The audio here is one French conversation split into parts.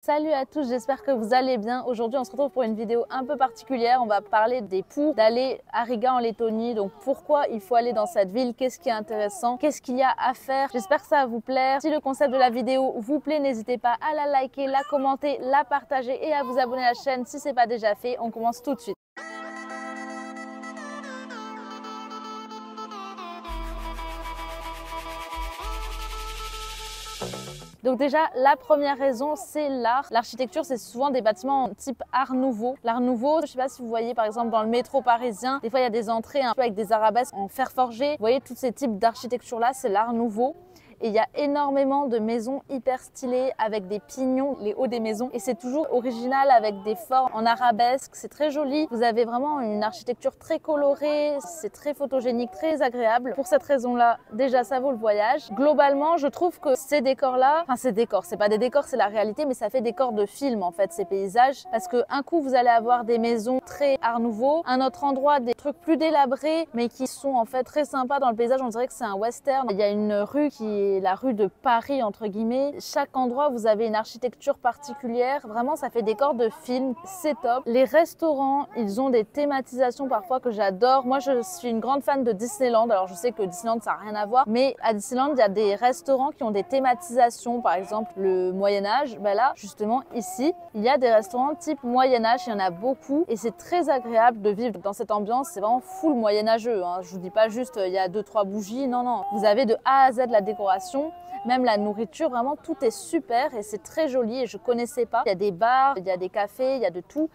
Salut à tous, j'espère que vous allez bien. Aujourd'hui, on se retrouve pour une vidéo un peu particulière. On va parler des pour d'aller à Riga en Lettonie. Donc, pourquoi il faut aller dans cette ville, qu'est-ce qui est intéressant, qu'est-ce qu'il y a à faire. J'espère que ça va vous plaire. Si le concept de la vidéo vous plaît, n'hésitez pas à la liker, la commenter, la partager et à vous abonner à la chaîne si ce n'est pas déjà fait. On commence tout de suite. Donc déjà, la première raison, c'est l'art. L'architecture, c'est souvent des bâtiments type art nouveau. L'art nouveau, je ne sais pas si vous voyez par exemple dans le métro parisien, des fois il y a des entrées un peu avec des arabesques en fer forgé. Vous voyez tous ces types d'architecture-là, c'est l'art nouveau. Et il y a énormément de maisons hyper stylées avec des pignons, les hauts des maisons. Et c'est toujours original avec des formes en arabesque. C'est très joli. Vous avez vraiment une architecture très colorée. C'est très photogénique, très agréable. Pour cette raison-là, déjà, ça vaut le voyage. Globalement, je trouve que ces décors-là, enfin ces décors, c'est pas des décors, c'est la réalité, mais ça fait décor de film en fait, ces paysages. Parce qu'un coup, vous allez avoir des maisons très art nouveau. Un autre endroit, des trucs plus délabrés, mais qui sont en fait très sympas dans le paysage. On dirait que c'est un western. Il y a une rue qui est la rue de Paris entre guillemets. Chaque endroit vous avez une architecture particulière, vraiment ça fait décor de film, c'est top. Les restaurants, ils ont des thématisations parfois que j'adore. Moi je suis une grande fan de Disneyland, alors je sais que Disneyland ça n'a rien à voir, mais à Disneyland il y a des restaurants qui ont des thématisations, par exemple le Moyen-Âge. Ben là justement ici il y a des restaurants type Moyen-Âge, il y en a beaucoup et c'est très agréable de vivre dans cette ambiance. C'est vraiment full moyenâgeux, hein. Je vous dis pas juste il y a 2-3 bougies, non, vous avez de A à Z la décoration. Même la nourriture, vraiment tout est super et c'est très joli et je connaissais pas. Il y a des bars, il y a des cafés, il y a de tout.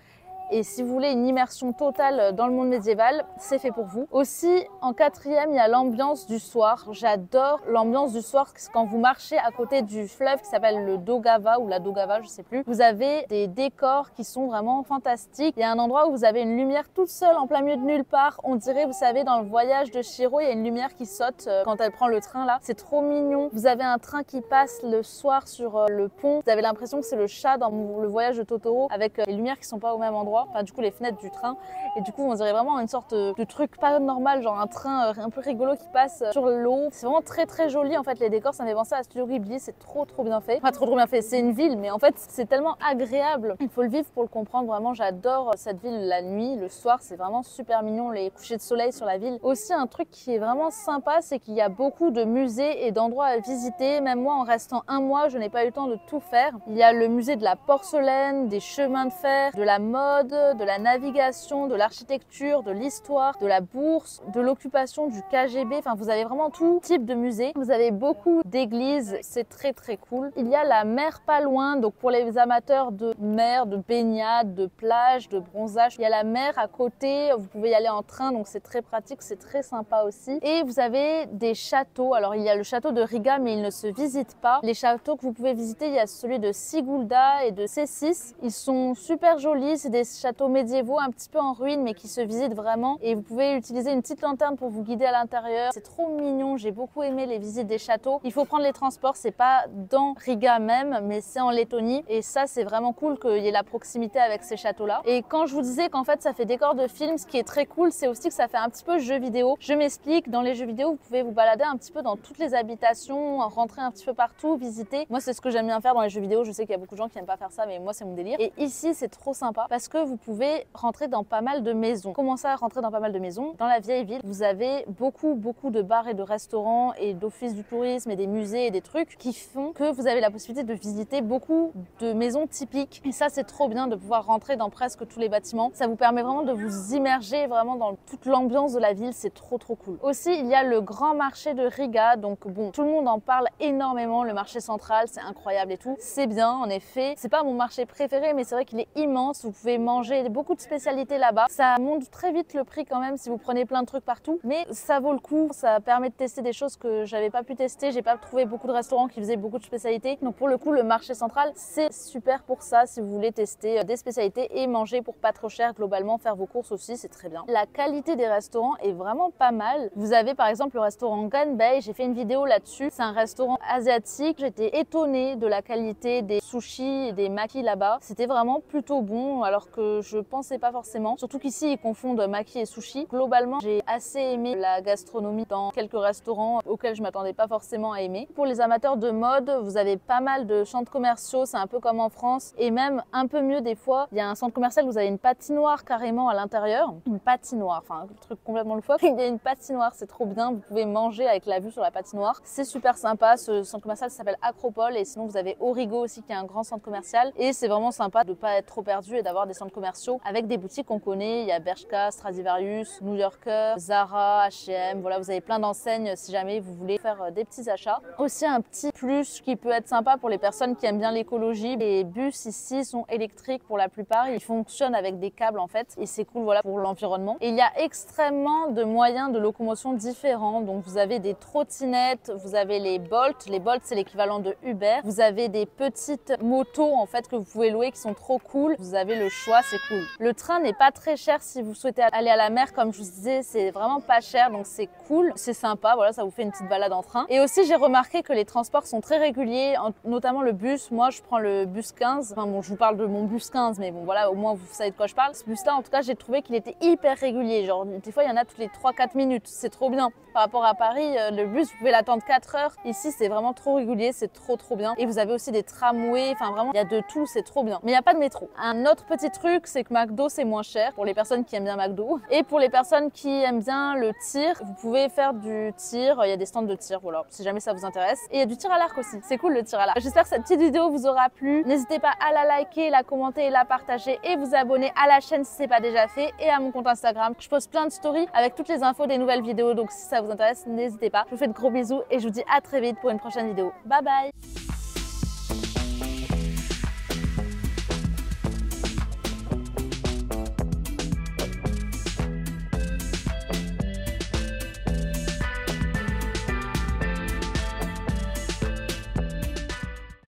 Et si vous voulez une immersion totale dans le monde médiéval, c'est fait pour vous. Aussi, en quatrième, il y a l'ambiance du soir. J'adore l'ambiance du soir quand vous marchez à côté du fleuve qui s'appelle le Daugava ou la Daugava, je sais plus. Vous avez des décors qui sont vraiment fantastiques. Il y a un endroit où vous avez une lumière toute seule en plein milieu de nulle part. On dirait, vous savez, dans le voyage de Chihiro, il y a une lumière qui saute quand elle prend le train là. C'est trop mignon. Vous avez un train qui passe le soir sur le pont. Vous avez l'impression que c'est le chat dans le voyage de Totoro avec les lumières qui sont pas au même endroit. Enfin du coup les fenêtres du train et du coup on dirait vraiment une sorte de truc pas normal, genre un train un peu rigolo qui passe sur l'eau. C'est vraiment très très joli en fait, les décors, ça me fait penser à Studio Ghibli, c'est trop bien fait. Pas trop bien fait, c'est une ville mais en fait c'est tellement agréable, il faut le vivre pour le comprendre. Vraiment j'adore cette ville la nuit, le soir c'est vraiment super mignon, les couchers de soleil sur la ville. Aussi un truc qui est vraiment sympa, c'est qu'il y a beaucoup de musées et d'endroits à visiter. Même moi en restant un mois je n'ai pas eu le temps de tout faire. Il y a le musée de la porcelaine, des chemins de fer, de la mode, de la navigation, de l'architecture, de l'histoire, de la bourse, de l'occupation du KGB. Enfin, vous avez vraiment tout type de musée. Vous avez beaucoup d'églises, c'est très cool. Il y a la mer pas loin, donc pour les amateurs de mer, de baignade, de plage, de bronzage, il y a la mer à côté. Vous pouvez y aller en train, donc c'est très pratique, c'est très sympa aussi. Et vous avez des châteaux. Alors, il y a le château de Riga, mais il ne se visite pas. Les châteaux que vous pouvez visiter, il y a celui de Sigulda et de C6. Ils sont super jolis, c'est des châteaux médiévaux un petit peu en ruine mais qui se visitent vraiment, et vous pouvez utiliser une petite lanterne pour vous guider à l'intérieur. C'est trop mignon, j'ai beaucoup aimé les visites des châteaux. Il faut prendre les transports, c'est pas dans Riga même mais c'est en Lettonie, et ça c'est vraiment cool qu'il y ait la proximité avec ces châteaux là. Et quand je vous disais qu'en fait ça fait décor de film, ce qui est très cool c'est aussi que ça fait un petit peu jeu vidéo. Je m'explique, dans les jeux vidéo vous pouvez vous balader un petit peu dans toutes les habitations, rentrer un petit peu partout, visiter. Moi c'est ce que j'aime bien faire dans les jeux vidéo, je sais qu'il y a beaucoup de gens qui n'aiment pas faire ça mais moi c'est mon délire. Et ici c'est trop sympa parce que vous pouvez rentrer dans pas mal de maisons. Comment ça, rentrer dans pas mal de maisons? Dans la vieille ville, vous avez beaucoup de bars et de restaurants et d'offices du tourisme et des musées et des trucs qui font que vous avez la possibilité de visiter beaucoup de maisons typiques. Et ça, c'est trop bien de pouvoir rentrer dans presque tous les bâtiments. Ça vous permet vraiment de vous immerger vraiment dans toute l'ambiance de la ville. C'est trop cool. Aussi, il y a le grand marché de Riga. Donc bon, tout le monde en parle énormément. Le marché central, c'est incroyable et tout. C'est bien, en effet. C'est pas mon marché préféré, mais c'est vrai qu'il est immense. Vous pouvez manger beaucoup de spécialités là-bas. Ça monte très vite le prix quand même si vous prenez plein de trucs partout, mais ça vaut le coup. Ça permet de tester des choses que j'avais pas pu tester. J'ai pas trouvé beaucoup de restaurants qui faisaient beaucoup de spécialités. Donc pour le coup, le marché central, c'est super pour ça si vous voulez tester des spécialités et manger pour pas trop cher. Globalement, faire vos courses aussi, c'est très bien. La qualité des restaurants est vraiment pas mal. Vous avez par exemple le restaurant Ganbei. J'ai fait une vidéo là-dessus. C'est un restaurant asiatique. J'étais étonnée de la qualité des sushis et des makis là-bas. C'était vraiment plutôt bon, alors que que je pensais pas forcément. Surtout qu'ici, ils confondent maki et sushi. Globalement, j'ai assez aimé la gastronomie dans quelques restaurants auxquels je m'attendais pas forcément à aimer. Pour les amateurs de mode, vous avez pas mal de centres commerciaux, c'est un peu comme en France, et même un peu mieux des fois. Il y a un centre commercial où vous avez une patinoire carrément à l'intérieur. Une patinoire, enfin un truc complètement loufoque. Il y a une patinoire, c'est trop bien. Vous pouvez manger avec la vue sur la patinoire. C'est super sympa. Ce centre commercial s'appelle Acropole, et sinon vous avez Origo aussi qui est un grand centre commercial. Et c'est vraiment sympa de pas être trop perdu et d'avoir des centres commerciaux avec des boutiques qu'on connaît. Il y a Bershka, Stradivarius, New Yorker, Zara, H&M. Voilà, vous avez plein d'enseignes si jamais vous voulez faire des petits achats. Aussi un petit plus qui peut être sympa pour les personnes qui aiment bien l'écologie. Les bus ici sont électriques pour la plupart. Ils fonctionnent avec des câbles en fait et c'est cool voilà pour l'environnement. Et il y a extrêmement de moyens de locomotion différents. Donc vous avez des trottinettes, vous avez les Bolt. Les Bolt c'est l'équivalent de Uber. Vous avez des petites motos en fait que vous pouvez louer qui sont trop cool. Vous avez le choix, c'est cool. Le train n'est pas très cher si vous souhaitez aller à la mer, comme je vous disais, c'est vraiment pas cher donc c'est cool, c'est sympa, voilà, ça vous fait une petite balade en train. Et aussi j'ai remarqué que les transports sont très réguliers, notamment le bus. Moi je prends le bus 15, enfin bon je vous parle de mon bus 15 mais bon voilà, au moins vous savez de quoi je parle. Ce bus là en tout cas j'ai trouvé qu'il était hyper régulier, genre des fois il y en a toutes les 3-4 minutes, c'est trop bien. Par rapport à Paris, le bus vous pouvez l'attendre 4 heures, ici c'est vraiment trop régulier, c'est trop bien. Et vous avez aussi des tramways, enfin vraiment il y a de tout, c'est trop bien. Mais il n'y a pas de métro. Un autre petit truc c'est que McDo c'est moins cher pour les personnes qui aiment bien McDo. Et pour les personnes qui aiment bien le tir, vous pouvez faire du tir, il y a des stands de tir, voilà, si jamais ça vous intéresse. Et il y a du tir à l'arc aussi, c'est cool le tir à l'arc. J'espère que cette petite vidéo vous aura plu. N'hésitez pas à la liker, la commenter, la partager et vous abonner à la chaîne si ce n'est pas déjà fait et à mon compte Instagram. Je poste plein de stories avec toutes les infos des nouvelles vidéos, donc si ça vous intéresse, n'hésitez pas. Je vous fais de gros bisous et je vous dis à très vite pour une prochaine vidéo. Bye bye!